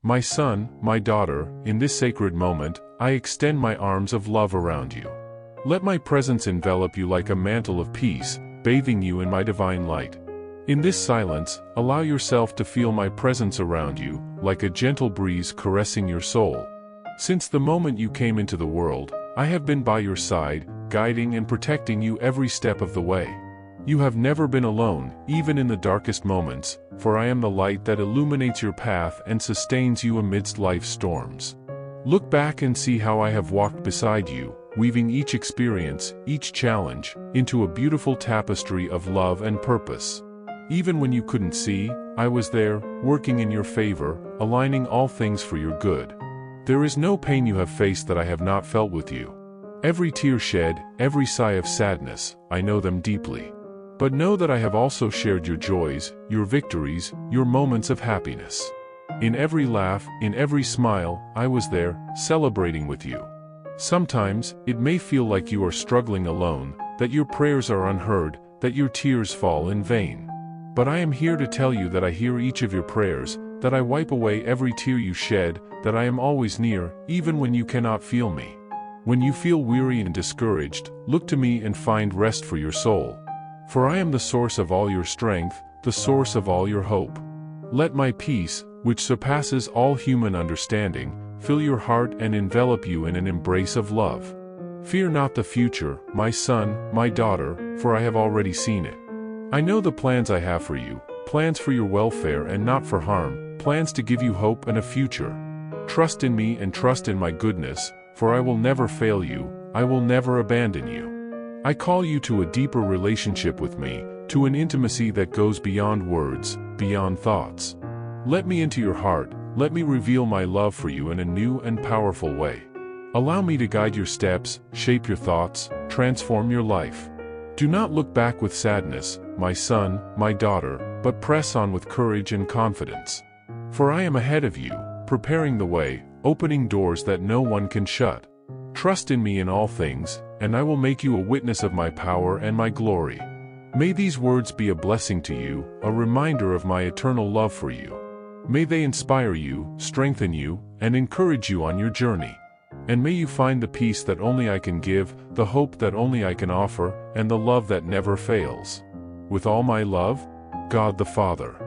My son, my daughter, in this sacred moment, I extend my arms of love around you. Let my presence envelop you like a mantle of peace, bathing you in my divine light. In this silence, allow yourself to feel my presence around you, like a gentle breeze caressing your soul. Since the moment you came into the world, I have been by your side, guiding and protecting you every step of the way. You have never been alone, even in the darkest moments, for I am the light that illuminates your path and sustains you amidst life's storms. Look back and see how I have walked beside you, weaving each experience, each challenge, into a beautiful tapestry of love and purpose. Even when you couldn't see, I was there, working in your favor, aligning all things for your good. There is no pain you have faced that I have not felt with you. Every tear shed, every sigh of sadness, I know them deeply. But know that I have also shared your joys, your victories, your moments of happiness. In every laugh, in every smile, I was there, celebrating with you. Sometimes, it may feel like you are struggling alone, that your prayers are unheard, that your tears fall in vain. But I am here to tell you that I hear each of your prayers, that I wipe away every tear you shed, that I am always near, even when you cannot feel me. When you feel weary and discouraged, look to me and find rest for your soul. For I am the source of all your strength, the source of all your hope. Let my peace, which surpasses all human understanding, fill your heart and envelop you in an embrace of love. Fear not the future, my son, my daughter, for I have already seen it. I know the plans I have for you, plans for your welfare and not for harm, plans to give you hope and a future. Trust in me and trust in my goodness, for I will never fail you, I will never abandon you. I call you to a deeper relationship with me, to an intimacy that goes beyond words, beyond thoughts. Let me into your heart, let me reveal my love for you in a new and powerful way. Allow me to guide your steps, shape your thoughts, transform your life. Do not look back with sadness, my son, my daughter, but press on with courage and confidence. For I am ahead of you, preparing the way, opening doors that no one can shut. Trust in me in all things, and I will make you a witness of my power and my glory. May these words be a blessing to you, a reminder of my eternal love for you. May they inspire you, strengthen you, and encourage you on your journey. And may you find the peace that only I can give, the hope that only I can offer, and the love that never fails. With all my love, God the Father.